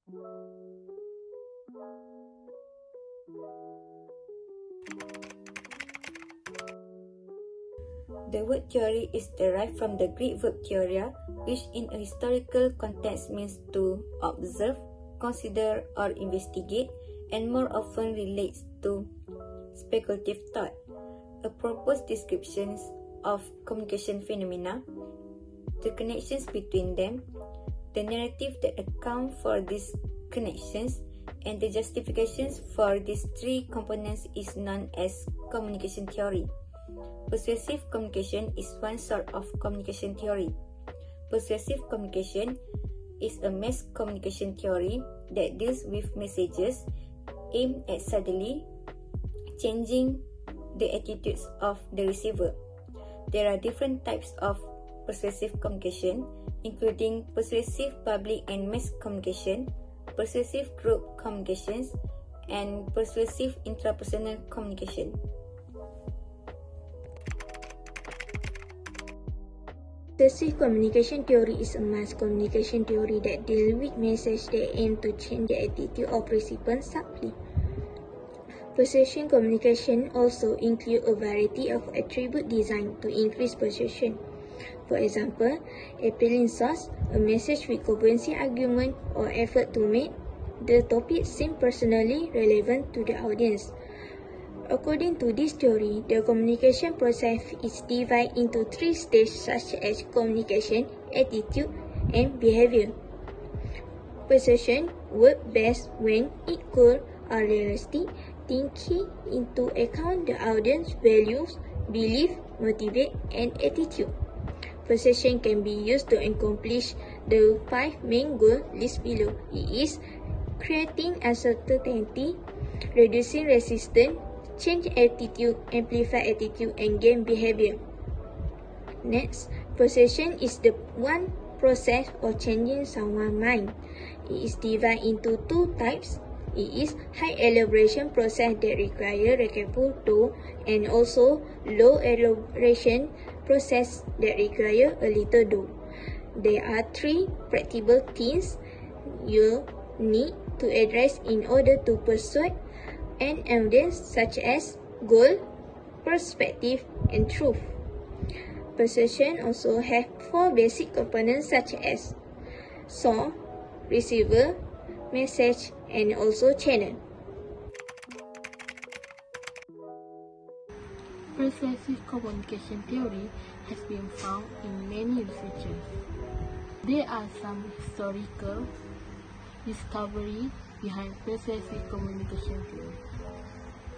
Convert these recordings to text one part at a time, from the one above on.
The word theory is derived from the Greek verb theoria, which in a historical context means to observe, consider, or investigate, and more often relates to speculative thought. A proposed description of communication phenomena, the connections between them, the narrative that account for these connections, and the justifications for these three components is known as communication theory. Persuasive communication is one sort of communication theory. Persuasive communication is a mass communication theory that deals with messages aimed at subtly changing the attitudes of the receiver. There are different types of persuasive communication, including persuasive public and mass communication, persuasive group communications, and persuasive intrapersonal communication. Persuasive communication theory is a mass communication theory that deals with messages that aim to change the attitude of recipients subtly. Persuasion communication also includes a variety of attributes designed to increase persuasion. For example, appealing source, a message with convincing argument or effort to make the topic seem personally relevant to the audience. According to this theory, the communication process is divided into three stages such as communication, attitude, and behavior. Persuasion works best when it could or realistic, taking into account the audience values, belief, motivate, and attitude. Persuasion can be used to accomplish the 5 main goals listed below. It is creating uncertainty, reducing resistance, change attitude, amplify attitude, and gain behavior. Next, persuasion is the one process of changing someone's mind. It is divided into two types. It is high elaboration process that require careful thought, and also low elaboration process that require a little thought. There are three practical things you need to address in order to persuade an audience, such as goal, perspective, and truth. Persuasion also has 4 basic components such as source, receiver, message, and also channel. Persuasive communication theory has been found in many researches. There are some historical discoveries behind persuasive communication theory.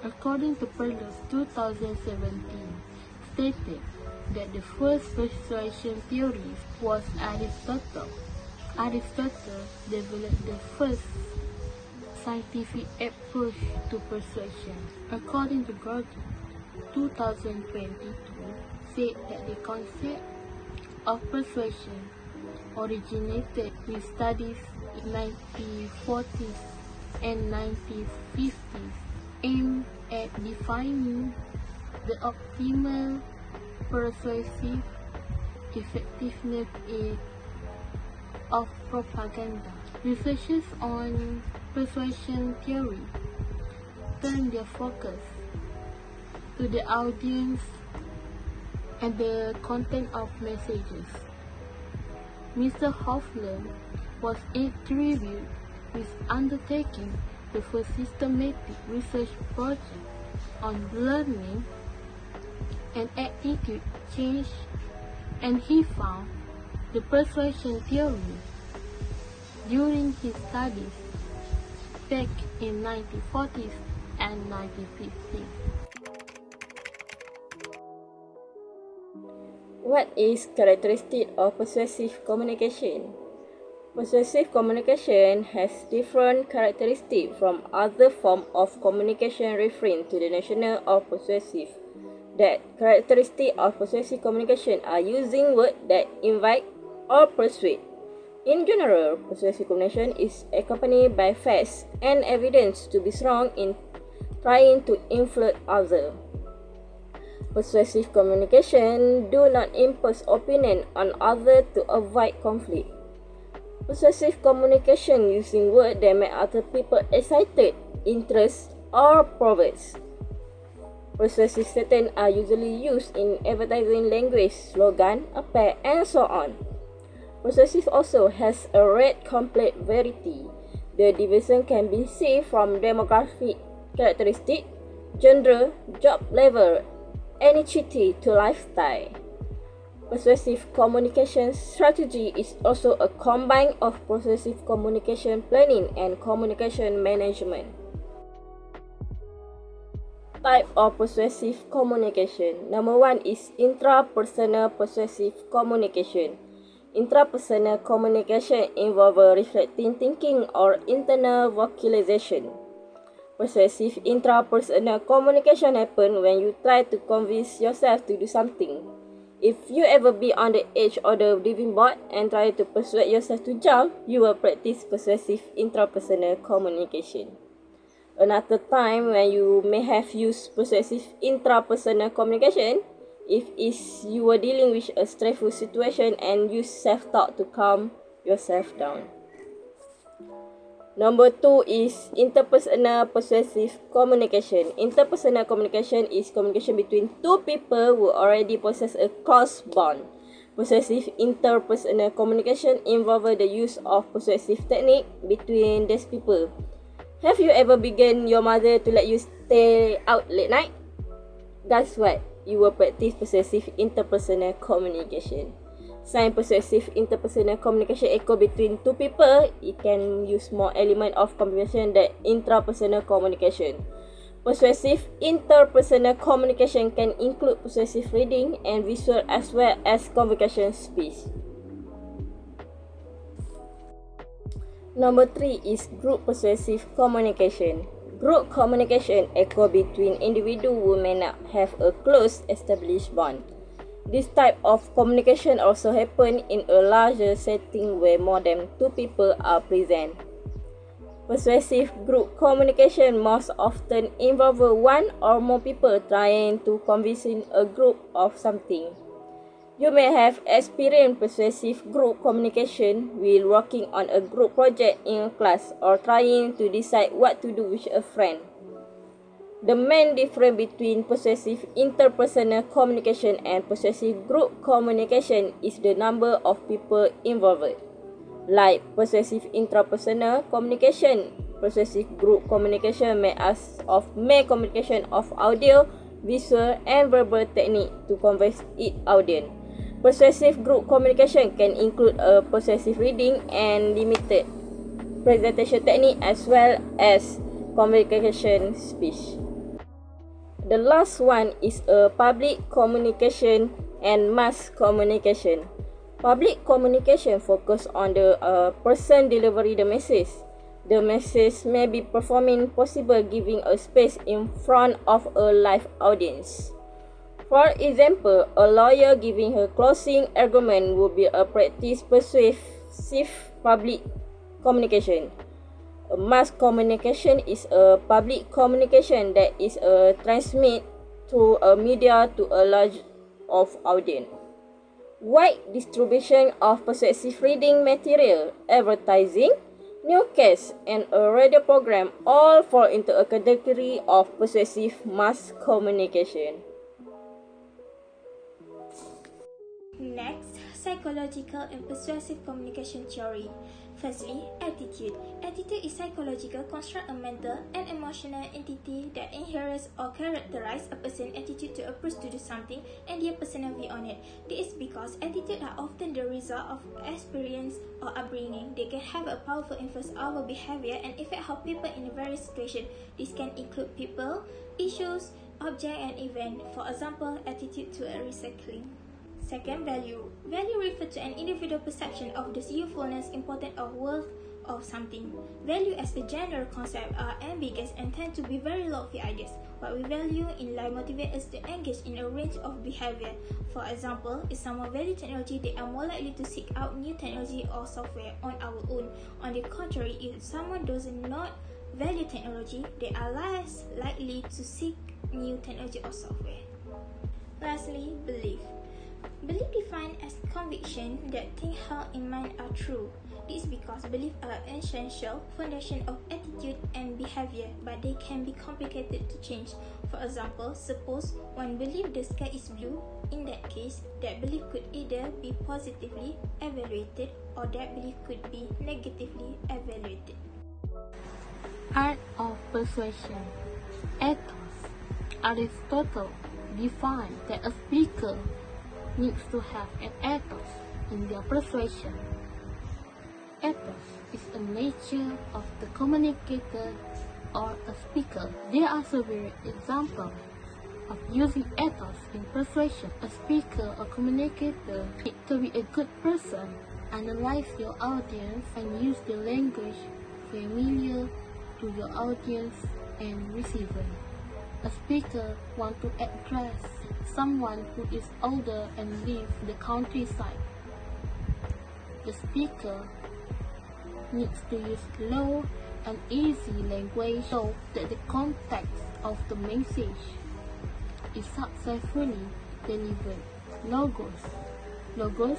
According to Perlo's 2017, stated that the first persuasion theory was Aristotle. Aristotle developed the first scientific approach to persuasion. According to Gordon, 2022, said that the concept of persuasion originated with studies in 1940s and 1950s aimed at defining the optimal persuasive effectiveness of propaganda. Researchers on persuasion theory turn their focus to the audience and the content of messages. Mr. Hoffler was attributed with undertaking the first systematic research project on learning and attitude change, and he found the persuasion theory during his studies back in 1940s and 1950s. What is characteristic of persuasive communication? Persuasive communication has different characteristics from other forms of communication referring to the nature of persuasive. That characteristics of persuasive communication are using words that invite or persuade. In general, persuasive communication is accompanied by facts and evidence to be strong in trying to influence others. Persuasive communication do not impose opinion on others to avoid conflict. Persuasive communication using words that make other people excited, interest, or provokes. Persuasive statements are usually used in advertising language, slogan, appeal, and so on. Persuasive also has a red complete variety. The division can be seen from demographic characteristic, gender, job level, ethnicity to lifestyle. Persuasive communication strategy is also a combine of persuasive communication planning and communication management. Type of persuasive communication. Number 1 is intrapersonal persuasive communication. Intrapersonal communication involves reflecting thinking or internal vocalization. Persuasive intrapersonal communication happens when you try to convince yourself to do something. If you ever be on the edge of the diving board and try to persuade yourself to jump, you will practice persuasive intrapersonal communication. Another time when you may have used persuasive intrapersonal communication, if you were dealing with a stressful situation and use self-talk to calm yourself down. Number 2 is interpersonal persuasive communication. Interpersonal communication is communication between two people who already possess a close bond. Persuasive interpersonal communication involves the use of persuasive technique between these people. Have you ever begged your mother to let you stay out late night? Guess what? You will practice persuasive interpersonal communication. Since persuasive interpersonal communication echo between two people, it can use more element of communication than intrapersonal communication. Persuasive interpersonal communication can include persuasive reading and visual as well as convocation speech. Number 3 is group persuasive communication. Group communication echo between individuals who may not have a close established bond. This type of communication also happens in a larger setting where more than two people are present. Persuasive group communication most often involves one or more people trying to convince a group of something. You may have experienced persuasive group communication while working on a group project in a class or trying to decide what to do with a friend. The main difference between persuasive interpersonal communication and persuasive group communication is the number of people involved. Like persuasive intrapersonal communication, persuasive group communication may ask of mere communication of audio, visual, and verbal technique to convince its audience. Persuasive group communication can include a persuasive reading and limited presentation technique as well as communication speech. The last one is a public communication and mass communication. Public communication focuses on the person delivering the message. The message may be performing possible giving a space in front of a live audience. For example, a lawyer giving her closing argument would be a practice persuasive public communication. A mass communication is a public communication that is transmitted through a media to a large of audience. Wide distribution of persuasive reading material, advertising, newscasts, and a radio program all fall into a category of persuasive mass communication. Next, psychological and persuasive communication theory. Firstly, attitude. Attitude is psychological construct, a mental and emotional entity that inherits or characterizes a person's attitude to approach to do something and their personal view on it. This is because attitudes are often the result of experience or upbringing. They can have a powerful influence over behavior and affect how people in various situations. This can include people, issues, objects, and events. For example, attitude to a recycling. Second, value. Value refers to an individual perception of the usefulness, importance, or worth of something. Value as a general concept are ambiguous and tend to be very lofty ideas. What we value in life motivates us to engage in a range of behavior. For example, if someone values technology, they are more likely to seek out new technology or software on our own. On the contrary, if someone does not value technology, they are less likely to seek new technology or software. Lastly, belief. Belief defined as conviction that things held in mind are true. This is because beliefs are an essential foundation of attitude and behavior, but they can be complicated to change. For example, suppose one believes the sky is blue. In that case, that belief could either be positively evaluated or that belief could be negatively evaluated. Art of persuasion. Ethos. Aristotle defined that a speaker needs to have an ethos in their persuasion. Ethos is a nature of the communicator or a speaker. There are several examples of using ethos in persuasion. A speaker or communicator needs to be a good person, analyze your audience, and use the language familiar to your audience and receiver. A speaker wants to address someone who is older and lives the countryside. The speaker needs to use low and easy language so that the context of the message is successfully delivered. Logos. Logos,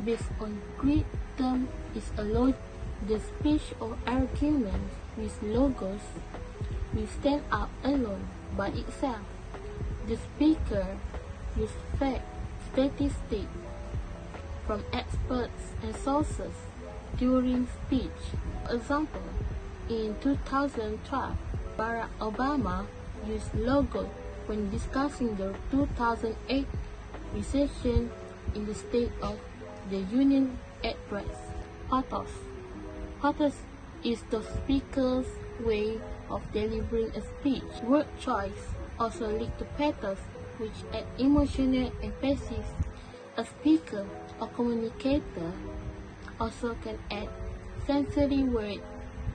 based on Greek term, is a logic. The speech or argument with logos will stand up alone by itself. The speaker uses facts, statistics from experts and sources during speech. For example, in 2012, Barack Obama used logos when discussing the 2008 recession in the State of the Union address. Pathos. Pathos is the speaker's way of delivering a speech. Word choice also leads to pathos, which adds emotional emphasis. A speaker or communicator also can add sensory words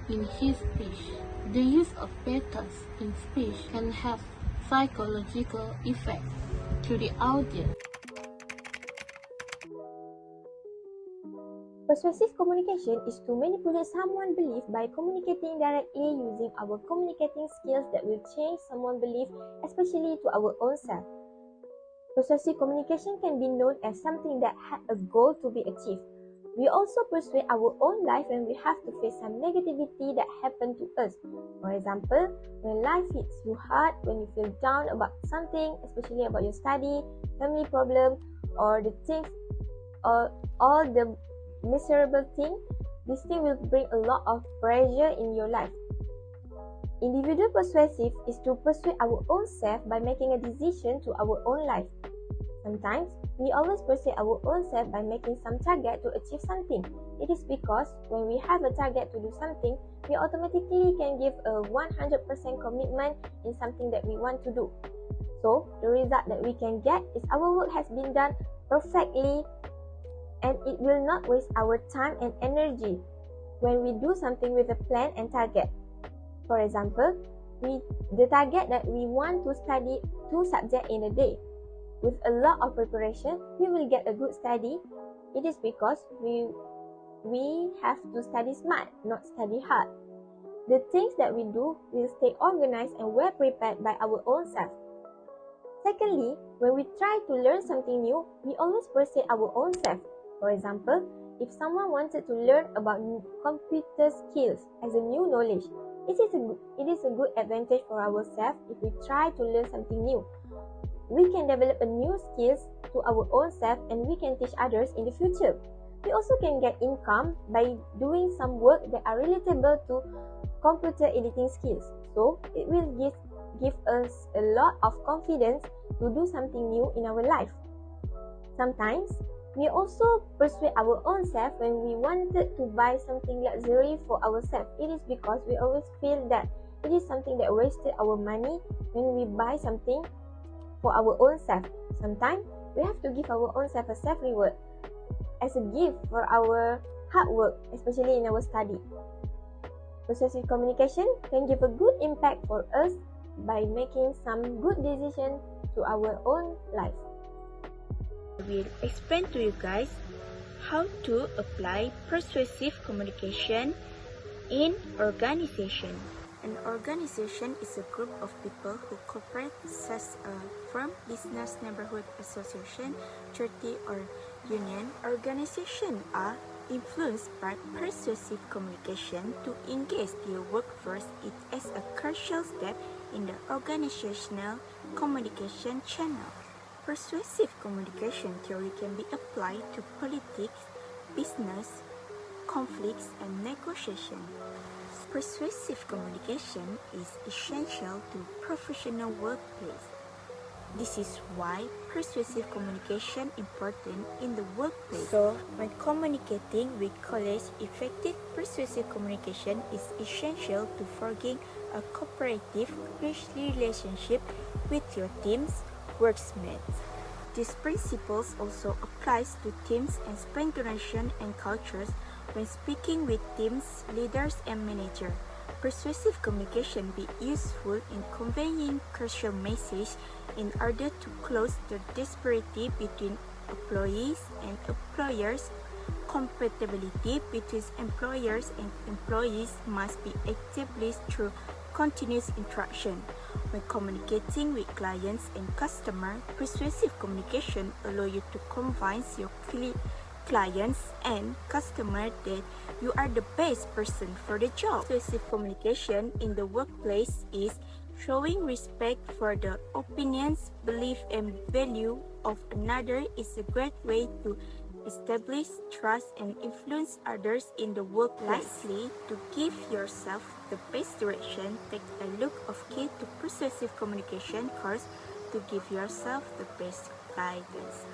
in his speech. The use of pathos in speech can have psychological effects to the audience. Persuasive communication is to manipulate someone's belief by communicating directly using our communicating skills that will change someone's belief, especially to our own self. Persuasive communication can be known as something that had a goal to be achieved. We also persuade our own life when we have to face some negativity that happened to us. For example, when life hits you hard, when you feel down about something, especially about your study, family problem, or the things, or all the miserable thing, this thing will bring a lot of pressure in your life. Individual persuasive is to persuade our own self by making a decision to our own life. Sometimes, we always persuade our own self by making some target to achieve something. It is because when we have a target to do something, we automatically can give a 100% commitment in something that we want to do. So, the result that we can get is our work has been done perfectly and it will not waste our time and energy when we do something with a plan and target. For example, the target that we want to study 2 subjects in a day. With a lot of preparation, we will get a good study. It is because we have to study smart, not study hard. The things that we do will stay organized and well prepared by our own self. Secondly, when we try to learn something new, we always persuade our own self. For example, if someone wanted to learn about computer skills as a new knowledge, it is a good advantage for ourselves if we try to learn something new. We can develop a new skills to our own self and we can teach others in the future. We also can get income by doing some work that are relatable to computer editing skills. So, it will give us a lot of confidence to do something new in our life. Sometimes, we also persuade our own self when we wanted to buy something luxury for ourselves. It is because we always feel that it is something that wasted our money when we buy something for our own self. Sometimes, we have to give our own self a self-reward as a gift for our hard work, especially in our study. Persuasive communication can give a good impact for us by making some good decisions to our own life. I will explain to you guys how to apply persuasive communication in organization. An organization is a group of people who cooperate such as a firm, business, neighborhood association, charity, or union. Organizations are Influenced by persuasive communication to engage their workforce is as a crucial step in the organizational communication channel. Persuasive communication theory can be applied to politics, business, conflicts, and negotiation. Persuasive communication is essential to professional workplace. This is why persuasive communication important in the workplace. So, when communicating with colleagues, effective persuasive communication is essential to forging a cooperative relationship with your team's workmates. These principles also applies to teams and organizations and cultures when speaking with teams, leaders, and managers. Persuasive communication be useful in conveying crucial messages in order to close the disparity between employees and employers. Compatibility between employers and employees must be established through continuous interaction. When communicating with clients and customers, persuasive communication allows you to convince your clients and customers that you are the best person for the job. Persuasive communication in the workplace is showing respect for the opinions, belief, and value of another is a great way to establish trust and influence others in the workplace. Lastly, to give yourself the best direction, take a look of Key to Persuasive Communication course to give yourself the best guidance.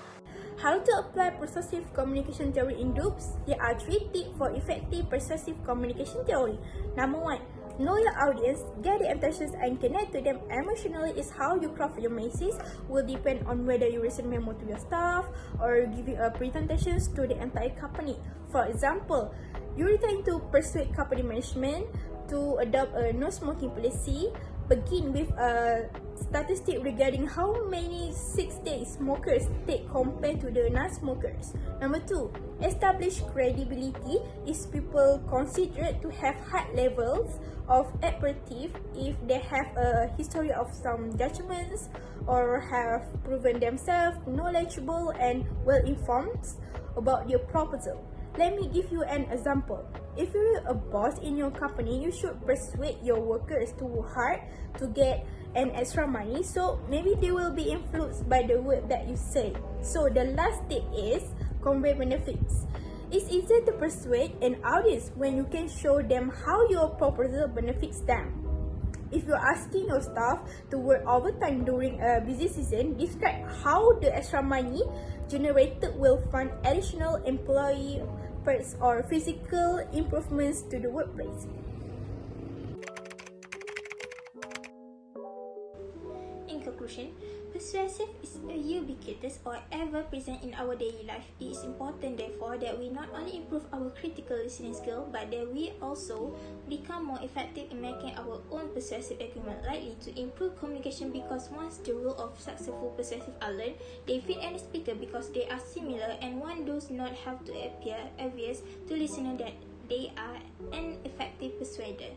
How to apply persuasive communication theory in groups? There are 3 tips for effective persuasive communication theory. Number 1, know your audience, get their intentions and connect to them emotionally is how you craft your message. Will depend on whether you send memo to your staff or giving a presentation to the entire company. For example, you are trying to persuade company management to adopt a no smoking policy. Begin with a statistic regarding how many 6-day smokers take compared to the non-smokers. Number 2, establish credibility. Is people considered to have high levels of expertise if they have a history of some judgments or have proven themselves knowledgeable and well-informed about their proposal. Let me give you an example. If you're a boss in your company, you should persuade your workers to work hard to get an extra money, so maybe they will be influenced by the word that you say. So the last tip is convey benefits. It's easier to persuade an audience when you can show them how your proposal benefits them. If you're asking your staff to work overtime during a busy season, describe how the extra money generated will fund additional employee perks or physical improvements to the workplace. In conclusion, persuasive is ubiquitous or ever present in our daily life. It is important, therefore, that we not only improve our critical listening skill, but that we also become more effective in making our own persuasive argument. Likely to improve communication because once the rule of successful persuasive are learned, they fit any speaker because they are similar, and one does not have to appear obvious to listener that they are an effective persuader.